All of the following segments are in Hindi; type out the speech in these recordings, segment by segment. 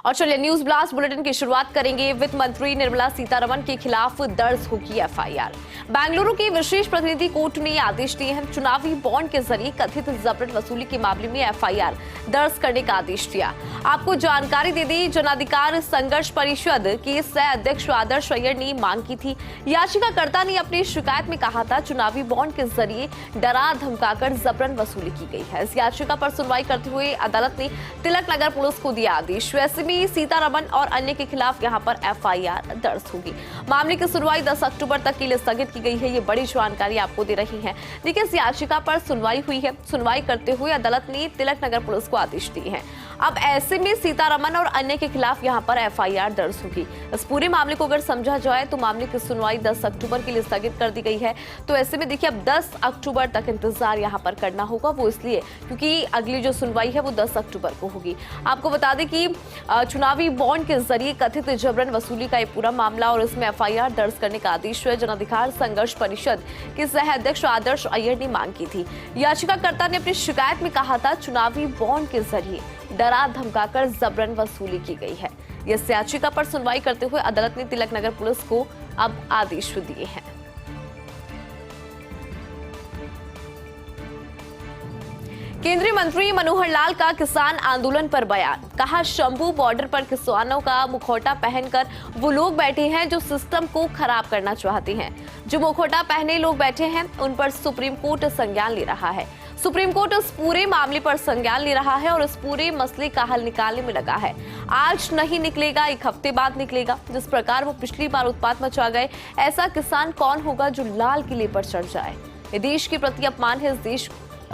और चलिए न्यूज ब्लास्ट बुलेटिन की शुरुआत करेंगे। वित्त मंत्री निर्मला सीतारमण के खिलाफ दर्ज होगी एफआईआर। बेंगलुरु की विशेष प्रतिनिधि कोर्ट ने आदेश दिए हैं। चुनावी बॉन्ड के जरिए कथित जबरन वसूली के मामले में एफआईआर दर्ज करने का आदेश दिया। आपको जानकारी दे दी, जन अधिकार संघर्ष परिषद के सह अध्यक्ष आदर्श अय्यर ने मांग की थी। याचिकाकर्ता ने अपनी शिकायत में कहा था चुनावी बॉन्ड के जरिए डरा धमकाकर जबरन वसूली की गई है। इस याचिका पर सुनवाई करते हुए अदालत ने तिलक नगर पुलिस को दिया आदेश। वैसे भी सीतारमण और अन्य के खिलाफ यहां पर एफआईआर दर्ज होगी। मामले की सुनवाई 10 अक्टूबर तक के लिए स्थगित की गई है। ये बड़ी जानकारी आपको दे रही है। देखिए, इस याचिका पर सुनवाई हुई है। सुनवाई करते हुए अदालत ने तिलक नगर पुलिस को आदेश दिए हैं। अब ऐसे में सीतारमण और अन्य के खिलाफ यहां पर एफआईआर दर्ज होगी। इस पूरे मामले को अगर समझा जाए तो मामले की सुनवाई 10 अक्टूबर के लिए स्थगित कर दी गई है। तो ऐसे में देखिए, अब 10 अक्टूबर तक इंतजार यहां पर करना होगा। वो इसलिए क्योंकि अगली जो सुनवाई है वो 10 अक्टूबर को होगी। आपको बता दें कि चुनावी बॉन्ड के जरिए कथित जबरन वसूली का ये पूरा मामला और इसमें एफआईआर दर्ज करने का आदेश जन अधिकार संघर्ष परिषद के सह अध्यक्ष आदर्श अय्यर ने मांग की थी। याचिकाकर्ता ने अपनी शिकायत में कहा था चुनावी बॉन्ड के जरिए डरा धमकाकर जबरन वसूली की गई है। इस याचिका पर सुनवाई करते हुए अदालत ने तिलक नगर पुलिस को अब आदेश दिए हैं। केंद्रीय मंत्री मनोहर लाल का किसान आंदोलन पर बयान। कहा, शंभू बॉर्डर पर किसानों का मुखौटा पहनकर वो लोग बैठे हैं जो सिस्टम को खराब करना चाहते हैं। जो मुखौटा पहने लोग बैठे हैं उन पर सुप्रीम कोर्ट संज्ञान ले रहा है। सुप्रीम कोर्ट इस पूरे मामले पर संज्ञान ले रहा है और इस पूरे मसले का हल निकालने में लगा है। आज नहीं निकलेगा, एक हफ्ते बाद निकलेगा। जिस प्रकार वो पिछली बार उत्पात मचा गए, ऐसा किसान कौन होगा जो लाल किले पर चढ़ जाए। ये देश के प्रति अपमान है।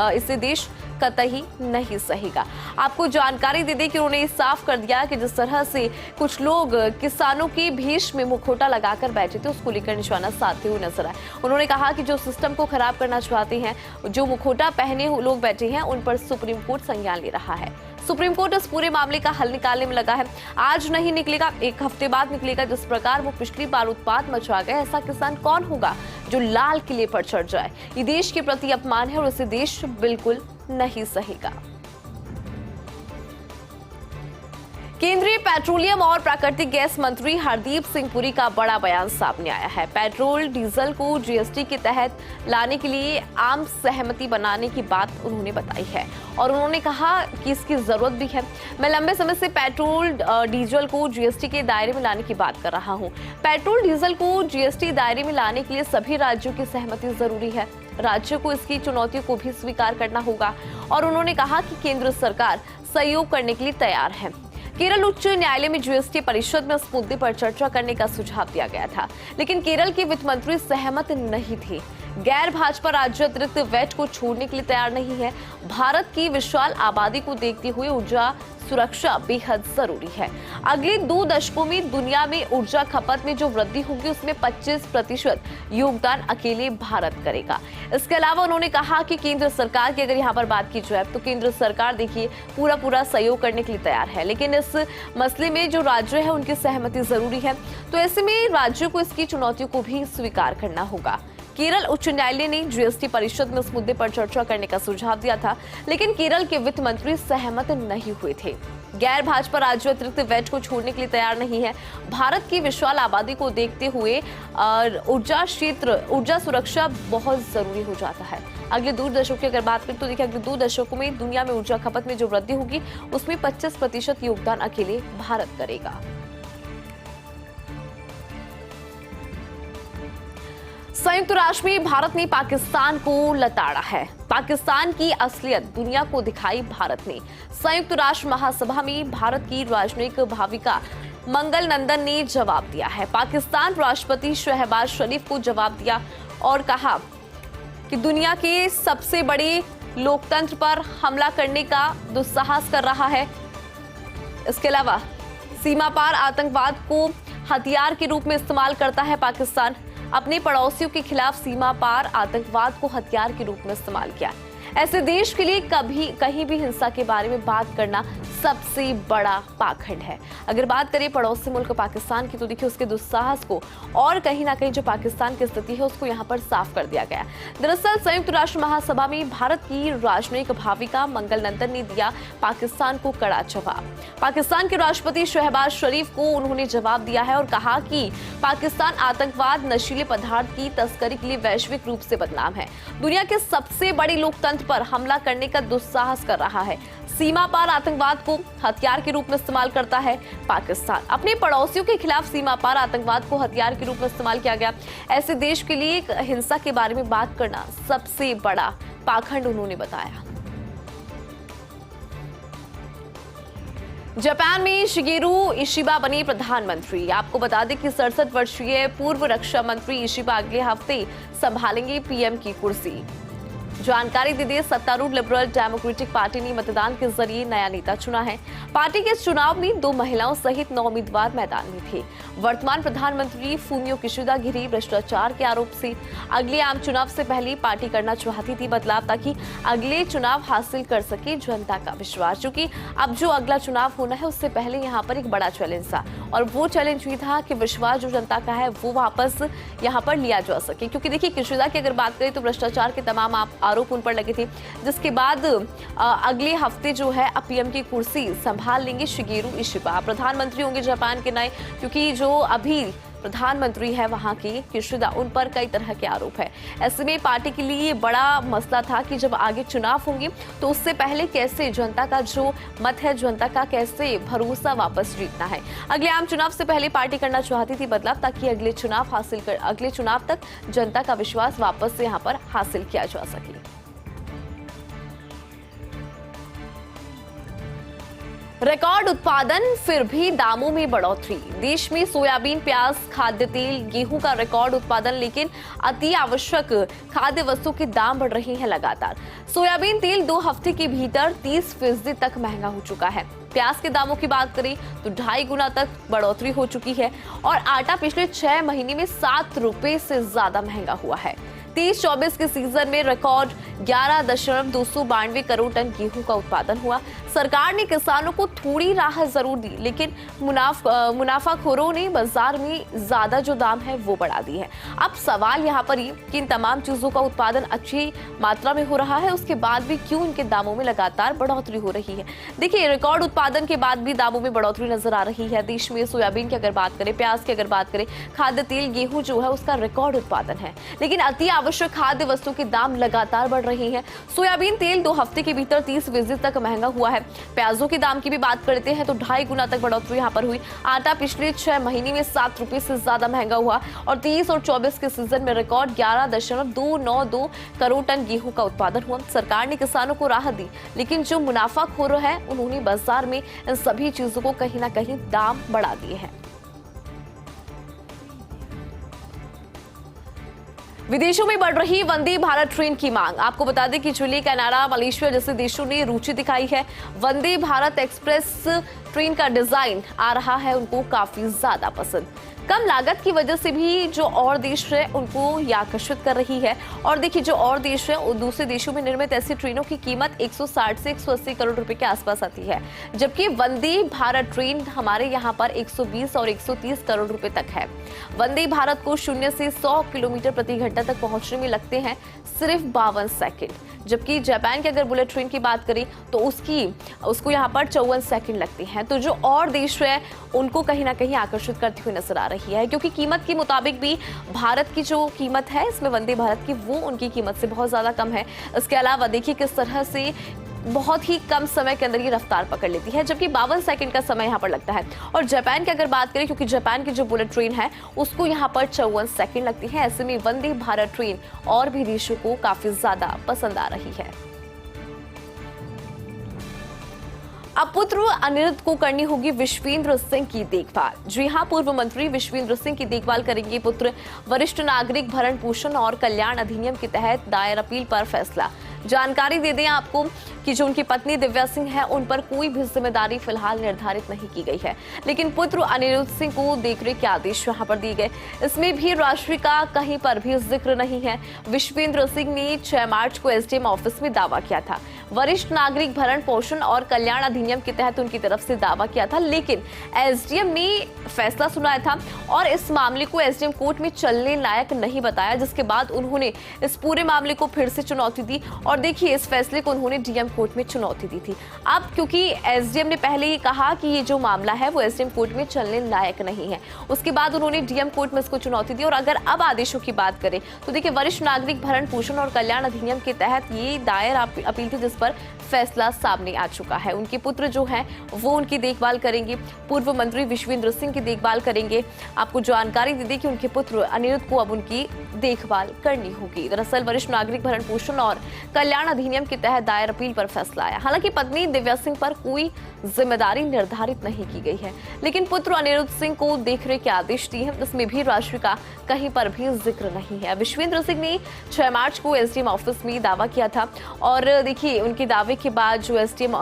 इसे देश कतई नहीं सहेगा। आपको जानकारी दे दें कि उन्होंने साफ कर दिया कि जिस तरह से कुछ लोग किसानों के भेष में मुखौटा लगाकर बैठे थे, उसको लेकर निशाना साधते हुए नजर आए। उन्होंने कहा कि जो सिस्टम को खराब करना चाहते हैं, जो मुखौटा पहने लोग बैठे हैं, उन पर सुप्रीम कोर्ट संज्ञान ले रहा है। सुप्रीम कोर्ट इस पूरे मामले का हल निकालने में लगा है। आज नहीं निकलेगा, एक हफ्ते बाद निकलेगा। जिस प्रकार वो पिछली बार उत्पात मचा गए, ऐसा किसान कौन होगा जो लाल किले पर चढ़ जाए। ये देश के प्रति अपमान है और इसे देश बिल्कुल नहीं सहेगा। केंद्रीय पेट्रोलियम और प्राकृतिक गैस मंत्री हरदीप सिंह पुरी का बड़ा बयान सामने आया है। पेट्रोल डीजल को जीएसटी के तहत लाने के लिए आम सहमति बनाने की बात उन्होंने बताई है और उन्होंने कहा कि इसकी जरूरत भी है। मैं लंबे समय से पेट्रोल डीजल को जीएसटी के दायरे में लाने की बात कर रहा हूं। पेट्रोल डीजल को जीएसटी दायरे में लाने के लिए सभी राज्यों की सहमति जरूरी है। राज्यों को इसकी चुनौतियों को भी स्वीकार करना होगा और उन्होंने कहा कि केंद्र सरकार सहयोग करने के लिए तैयार है। केरल उच्च न्यायालय में जीएसटी परिषद में इस मुद्दे पर चर्चा करने का सुझाव दिया गया था, लेकिन केरल के वित्त मंत्री सहमत नहीं थे। गैर भाजपा राज्य अतिरिक्त वैट को छोड़ने के लिए तैयार नहीं है। भारत की विशाल आबादी को देखते हुए ऊर्जा सुरक्षा बेहद जरूरी है। अगले 2 दशकों में दुनिया में ऊर्जा खपत में जो वृद्धि होगी, उसमें 25% योगदान अकेले भारत करेगा। इसके अलावा उन्होंने कहा कि केंद्र सरकार की अगर यहाँ पर बात की जाए तो केंद्र सरकार देखिए पूरा सहयोग करने के लिए तैयार है, लेकिन इस मसले में जो राज्य है उनकी सहमति जरूरी है। तो ऐसे में राज्यों को इसकी चुनौतियों को भी स्वीकार करना होगा। केरल उच्च न्यायालय ने जीएसटी परिषद में इस मुद्दे पर चर्चा करने का सुझाव दिया था, लेकिन केरल के वित्त मंत्री सहमत नहीं हुए थे। गैर भाजपा राज्य अतिरिक्त वैट को छोड़ने के लिए तैयार नहीं है। भारत की विशाल आबादी को देखते हुए ऊर्जा सुरक्षा बहुत जरूरी हो जाता है। अगले 2 दशकों की अगर बात करें तो देखिए, अगले 2 दशकों में दुनिया में ऊर्जा खपत में जो वृद्धि होगी, उसमें 25% योगदान अकेले भारत करेगा। संयुक्त राष्ट्र में भारत ने पाकिस्तान को लताड़ा है। पाकिस्तान की असलियत दुनिया को दिखाई भारत ने। संयुक्त राष्ट्र महासभा में भारत की राजनयिक भाविका मंगल नंदन ने जवाब दिया है। पाकिस्तान राष्ट्रपति शहबाज शरीफ को जवाब दिया और कहा कि दुनिया के सबसे बड़े लोकतंत्र पर हमला करने का दुस्साहस कर रहा है। इसके अलावा सीमा पार आतंकवाद को हथियार के रूप में इस्तेमाल करता है। पाकिस्तान अपने पड़ोसियों के खिलाफ सीमा पार आतंकवाद को हथियार के रूप में इस्तेमाल किया। ऐसे देश के लिए कभी कहीं भी हिंसा के बारे में बात करना सबसे बड़ा पाखंड है। अगर बात करें पड़ोसी मुल्क पाकिस्तान की, तो देखिए उसके दुस्साहस को और कहीं ना कहीं जो पाकिस्तान की स्थिति है उसको यहाँ पर साफ कर दिया गया। दरअसल संयुक्त राष्ट्र महासभा में भारत की राजनयिक भाविका मंगल नंदन ने दिया पाकिस्तान को कड़ा जवाब। पाकिस्तान के राष्ट्रपति शहबाज शरीफ को उन्होंने जवाब दिया है और कहा कि पाकिस्तान आतंकवाद, नशीले पदार्थ की तस्करी के लिए वैश्विक रूप से बदनाम है। दुनिया के सबसे बड़े लोकतंत्र पर हमला करने का दुस्साहस कर रहा है। सीमा पार आतंकवाद को हथियार के रूप में इस्तेमाल करता है पाकिस्तान। अपने पड़ोसियों के खिलाफ सीमा पार आतंकवाद को हथियार के रूप में इस्तेमाल किया गया। ऐसे देश के लिए हिंसा के बारे में बात करना सबसे बड़ा पाखंड उन्होंने बताया। जापान में शिगेरू इशिबा बने प्रधानमंत्री। आपको बता दें कि 67 वर्षीय पूर्व रक्षा मंत्री इशिबा अगले हफ्ते संभालेंगे पीएम की कुर्सी। जानकारी दे दे, सत्तारूढ़ लिबरल डेमोक्रेटिक पार्टी ने मतदान के जरिए नया नेता चुना है। पार्टी के इस चुनाव में 2 महिलाओं सहित 9 उम्मीदवार मैदान में थे। वर्तमान प्रधानमंत्री फूमियो किशिदा घिरी भ्रष्टाचार के आरोप से अगले आम चुनाव से पहले पार्टी करना चाहती थी बदलाव, ताकि अगले चुनाव हासिल कर सके जनता का विश्वास। क्योंकि अब जो अगला चुनाव होना है उससे पहले यहाँ पर एक बड़ा चैलेंज था, और वो चैलेंज ये था कि विश्वास जो जनता का है वो वापस यहाँ पर लिया जा सके। क्योंकि देखिए किशिदा की अगर बात करें तो भ्रष्टाचार के तमाम आरोप उन पर लगे थे, जिसके बाद अगले हफ्ते जो है पीएम की कुर्सी संभाल लेंगे शिगेरू इशिबा। प्रधानमंत्री होंगे जापान के नए, क्योंकि जो अभी प्रधानमंत्री है वहां की किशिदा, उन पर कई तरह के आरोप है। ऐसे में पार्टी के लिए ये बड़ा मसला था कि जब आगे चुनाव होंगे तो उससे पहले कैसे जनता का जो मत है, जनता का कैसे भरोसा वापस जीतना है। अगले आम चुनाव से पहले पार्टी करना चाहती थी बदलाव, ताकि अगले चुनाव तक जनता का विश्वास वापस से यहाँ पर हासिल किया जा सके। रिकॉर्ड उत्पादन फिर भी दामों में बढ़ोतरी। देश में सोयाबीन, प्याज, खाद्य तेल, गेहूं का रिकॉर्ड उत्पादन, लेकिन अति आवश्यक खाद्य वस्तु के दाम बढ़ रहे हैं लगातार। सोयाबीन तेल 2 हफ्ते के भीतर 30% तक महंगा हो चुका है। प्याज के दामों की बात करें तो 2.5 गुना तक बढ़ोतरी हो चुकी है, और आटा पिछले 6 महीने में 7 रुपए से ज्यादा महंगा हुआ है। 23-24 के सीजन में रिकॉर्ड 11.292 करोड़ टन गेहूं का उत्पादन हुआ। सरकार ने किसानों को थोड़ी राहत जरूर दी, लेकिन मुनाफाखोरों ने बाजार में ज्यादा जो दाम है वो बढ़ा दी है। अब सवाल यहाँ पर कि इन तमाम चीजों का उत्पादन अच्छी मात्रा में हो रहा है, उसके बाद भी क्यों इनके दामों में लगातार बढ़ोतरी हो रही है। देखिए रिकॉर्ड उत्पादन के बाद भी दामों में बढ़ोतरी नजर आ रही है। देश में सोयाबीन की अगर बात करें, प्याज की अगर बात करें, खाद्य तेल, गेहूं जो है उसका रिकॉर्ड उत्पादन है, लेकिन अति आवश्यक खाद्य वस्तु के दाम लगातार बढ़ रहे हैं। सोयाबीन तेल 2 हफ्ते के भीतर 30% तक महंगा हुआ है। प्याजों के दाम की भी बात करते हैं तो 2.5 गुना तक बढ़ोतरी यहाँ पर हुई। आटा पिछले 6 महीने में 7 रुपए से ज्यादा महंगा हुआ, और 23 और 24 के सीजन में रिकॉर्ड 11.292 करोड़ टन गेहूं का उत्पादन हुआ। सरकार ने किसानों को राहत दी, लेकिन जो मुनाफाखोर है उन्होंने बाजार में इन सभी चीजों को कहीं ना कहीं दाम बढ़ा दिए हैं। विदेशों में बढ़ रही वंदे भारत ट्रेन की मांग। आपको बता दें कि चिली, कनाडा, मलेशिया जैसे देशों ने रुचि दिखाई है। वंदे भारत एक्सप्रेस ट्रेन का डिजाइन आ रहा है उनको काफी ज्यादा पसंद। कम लागत की वजह से भी जो और देश है उनको ये आकर्षित कर रही है। और देखिए जो और देश है दूसरे देशों में निर्मित ऐसी ट्रेनों की कीमत 160 से 180 करोड़ रुपए के आसपास आती है, जबकि वंदे भारत ट्रेन हमारे यहाँ पर 120 और 130 करोड़ रुपए तक है। वंदे भारत को 0 से 100 किलोमीटर प्रति घंटा तक पहुंचने में लगते हैं सिर्फ 52 सेकेंड, जबकि जापान की अगर बुलेट ट्रेन की बात करें तो उसको यहाँ पर 54 सेकंड लगते हैं। तो जो और देश है उनको कहीं ना कहीं आकर्षित करती हुई नजर आ रही है, क्योंकि कीमत के मुताबिक भी भारत की जो कीमत है इसमें वंदे भारत की वो उनकी कीमत से बहुत ज्यादा कम है। इसके अलावा देखिए किस तरह से बहुत ही कम समय के अंदर ये रफ्तार पकड़ लेती है, जबकि 52 सेकंड का समय यहाँ पर लगता है। और जापान की अगर बात करें, क्योंकि जापान की जो बुलेट ट्रेन है उसको यहाँ पर 54 सेकंड लगती है। ऐसे में वंदे भारत ट्रेन और भी देशों को काफी ज्यादा पसंद आ रही है। अब पुत्र अनिरुद्ध को करनी होगी विश्वेंद्र सिंह की देखभाल। जी हां, पूर्व मंत्री विश्वेंद्र सिंह की देखभाल करेंगे पुत्र। वरिष्ठ नागरिक भरण पोषण और कल्याण अधिनियम के तहत दायर अपील पर फैसला। जानकारी दे दें आपको कि जो उनकी पत्नी दिव्या सिंह है उन पर कोई भी जिम्मेदारी फिलहाल निर्धारित नहीं की गई है, लेकिन पुत्र अनिरुद्ध सिंह को देखरेख के आदेश यहां पर दिए गए। इसमें भी राशि का कहीं पर भी जिक्र नहीं है। विश्वेंद्र सिंह ने 6 मार्च को एसडीएम ऑफिस में दावा किया था। वरिष्ठ नागरिक भरण पोषण और कल्याण अधिनियम के तहत उनकी तरफ से दावा किया था, लेकिन एसडीएम ने फैसला सुनाया था और इस मामले को एसडीएम कोर्ट में चलने लायक नहीं बताया, जिसके बाद उन्होंने इस पूरे मामले को फिर से चुनौती दी। और देखिए, इस फैसले को उन्होंने डीएम कोर्ट में चुनौती दी थी। अब क्योंकि एसडीएम ने पहले ही कहा कि ये जो मामला है वो एसडीएम कोर्ट में चलने लायक नहीं है, उसके बाद उन्होंने डीएम कोर्ट में इसको चुनौती दी। और अगर अब आदेशों की बात करें तो देखिए, वरिष्ठ नागरिक भरण पोषण और कल्याण अधिनियम के तहत ये दायर अपील थी, जिस पर फैसला सामने आ चुका है। उनके पुत्र जो हैं वो उनकी देखभाल करेंगे, पूर्व मंत्री विश्वेंद्र सिंह की देखभाल करेंगे। आपको जानकारी दे दें कि उनके पुत्र अनिरुद्ध को अब उनकी देखभाल करनी होगी। दरअसल वरिष्ठ नागरिक भरण पोषण और कल्याण अधिनियम के तहत दायर अपील पर फैसला आया। हालांकि पत्नी दिव्या सिंह पर कोई जिम्मेदारी निर्धारित नहीं की गई है, लेकिन पुत्र अनिरुद्ध सिंह को देखरेख के आदेश दिए हैं, जिसमें भी राशि का कहीं पर भी जिक्र नहीं है। विश्वेंद्र सिंह ने 6 मार्च को एसडीएम ऑफिस में दावा किया था और देखिए, उनके दावे के बाद जो एसडीएम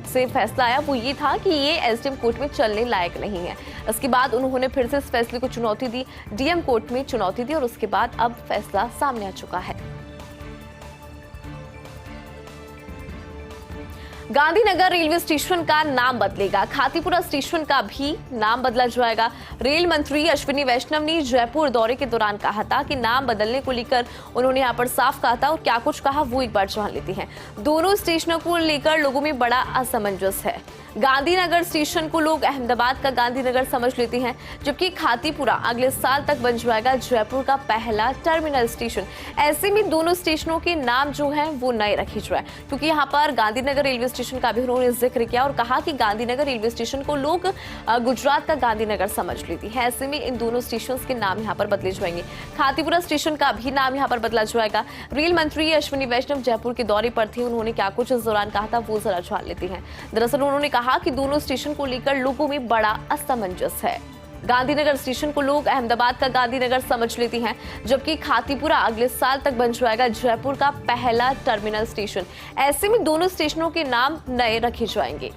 से फैसला आया वो ये था कि ये एसडीएम कोर्ट में चलने लायक नहीं है। इसके बाद उन्होंने फिर से इस फैसले को चुनौती दी, डीएम कोर्ट में चुनौती दी और उसके बाद अब फैसला सामने आ चुका है। गांधीनगर रेलवे स्टेशन का नाम बदलेगा, खातीपुरा स्टेशन का भी नाम बदला जाएगा। रेल मंत्री अश्विनी वैष्णव ने जयपुर दौरे के दौरान कहा था कि नाम बदलने को लेकर उन्होंने यहां पर साफ कहा था, और क्या कुछ कहा वो एक बार जान लेते हैं। दोनों स्टेशनों को लेकर लोगों में बड़ा असमंजस है। गांधीनगर स्टेशन को लोग अहमदाबाद का गांधीनगर समझ लेते हैं, जबकि खातीपुरा अगले साल तक बन जाएगा जयपुर का पहला टर्मिनल स्टेशन। ऐसे में दोनों स्टेशनों के नाम जो हैं वो नए रखे जाए, क्योंकि यहाँ पर गांधीनगर रेलवे स्टेशन का भी उन्होंने जिक्र किया और कहा कि गांधीनगर रेलवे स्टेशन को लोग गुजरात का गांधीनगर समझ लेते हैं। ऐसे में इन दोनों स्टेशन के नाम यहाँ पर बदले जाएंगे। खातीपुरा स्टेशन का भी नाम यहाँ पर बदला जाएगा। रेल मंत्री अश्विनी वैष्णव जयपुर के दौरे पर थे, उन्होंने क्या कुछ इस दौरान कहा था वो जरा जान लेते हैं। दरअसल उन्होंने कहा कि दोनों स्टेशन को लेकर लोगों में बड़ा असमंजस है। गांधीनगर स्टेशन को लोग अहमदाबाद का गांधीनगर समझ लेते हैं, जबकि खातीपुरा अगले साल तक बन जाएगा जयपुर का पहला टर्मिनल स्टेशन। ऐसे में दोनों स्टेशनों के नाम नए रखे जाएंगे।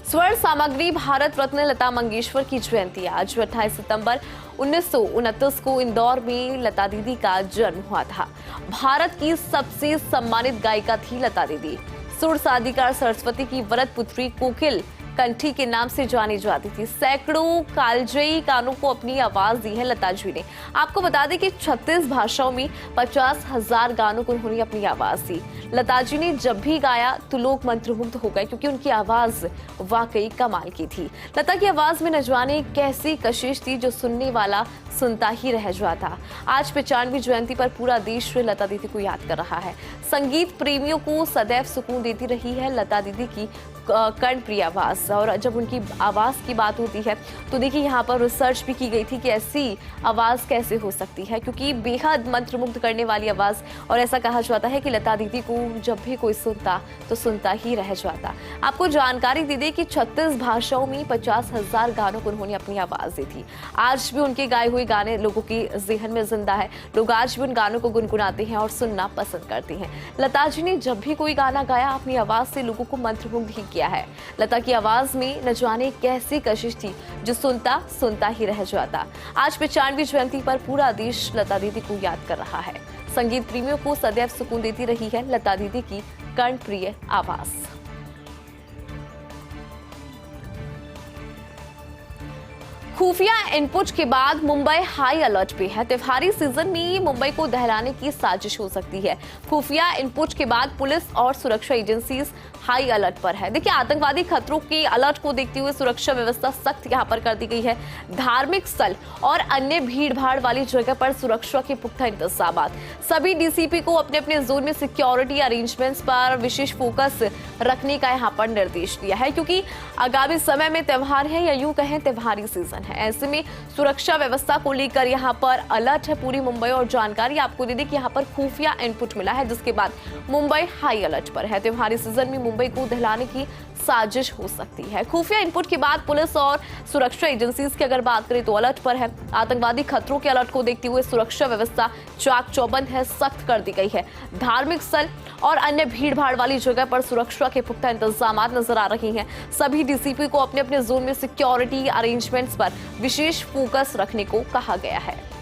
स्वर्ण सामग्री भारत रत्न लता मंगेशकर की जयंती आज 28 सितंबर 1929 को इंदौर में लता दीदी का जन्म हुआ था। भारत की सबसे सम्मानित गायिका थी लता दीदी। सुर साधिकार सरस्वती की वरद पुत्री कोकिल कंठी के नाम से जानी जाती थी। सैकड़ों कालजयी गानों को अपनी आवाज दी है लता जी ने। आपको बता दें कि 36 भाषाओं में 50,000 गानों को उन्होंने अपनी आवाज दी। लता जी ने जब भी गाया तो लोग मंत्रमुग्ध हो गए, क्योंकि उनकी आवाज वाकई कमाल की थी। लता की आवाज में न जाने कैसी कशिश थी जो सुनने वाला सुनता ही रह जाता। आज 95वीं जयंती पर पूरा देश लता दीदी को याद कर रहा है। संगीत प्रेमियों को सदैव सुकून देती रही है लता दीदी की कर्णप्रिय आवाज। और जब उनकी आवाज की बात होती है तो देखिए, यहाँ पर रिसर्च भी की गई थी कि ऐसी आवाज कैसे हो सकती है, क्योंकि बेहद मंत्रमुग्ध करने वाली आवाज। और ऐसा कहा जाता है कि लता दीदी को जब भी कोई सुनता तो सुनता ही रह जाता। आपको जानकारी दे दें कि 36 भाषाओं में 50,000 गानों को उन्होंने अपनी आवाज दी थी। आज भी उनके गाए हुए गाने लोगों के जेहन में जिंदा है। लोग आज भी उन गानों को गुनगुनाते हैं और सुनना पसंद करते हैं। लता जी ने जब भी कोई गाना गाया अपनी आवाज से लोगों को मंत्रमुग्ध ही किया है। लता की आवाज में न जाने कैसी कशिश थी जो सुनता ही रह जाता। आज 95वीं जयंती पर पूरा देश लता दीदी को याद कर रहा है। संगीत प्रेमियों को सदैव सुकून देती रही है लता दीदी की कर्णप्रिय आवाज। खुफिया इनपुट के बाद मुंबई हाई अलर्ट पे है। त्योहारी सीजन में मुंबई को दहलाने की साजिश हो सकती है। खुफिया इनपुट के बाद पुलिस और सुरक्षा एजेंसीज हाई अलर्ट पर है। देखिए, आतंकवादी खतरों के अलर्ट को देखते हुए सुरक्षा व्यवस्था सख्त यहां पर कर दी गई है। धार्मिक स्थल और अन्य भीड़ भाड़ वाली जगह पर सुरक्षा के पुख्ता इंतजाम। सभी डीसीपी को अपने अपने जोन में सिक्योरिटी अरेंजमेंट्स पर विशेष फोकस रखने का यहां पर निर्देश दिया है, क्योंकि आगामी समय में त्योहार है या यूं कहें त्योहारी सीजन है। ऐसे में सुरक्षा व्यवस्था को लेकर यहां पर अलर्ट है पूरी मुंबई। और जानकारी आपको दे दें कि यहां पर खुफिया इनपुट मिला है, जिसके बाद मुंबई हाई अलर्ट पर है। त्योहारी सीजन में मुंबई को दहलाने की साजिश हो सकती है। खुफिया इनपुट के बाद पुलिस और सुरक्षा एजेंसीज की अगर बात करें तो अलर्ट पर है। आतंकवादी खतरों के अलर्ट को देखते हुए सुरक्षा व्यवस्था चाक चौबंद है, सख्त कर दी गई है। धार्मिक स्थल और अन्य भीड़-भाड़ वाली जगह पर सुरक्षा के पुख्ता इंतजाम नजर आ रही हैं। सभी डीसीपी को अपने अपने जोन में सिक्योरिटी अरेंजमेंट्स पर विशेष फोकस रखने को कहा गया है।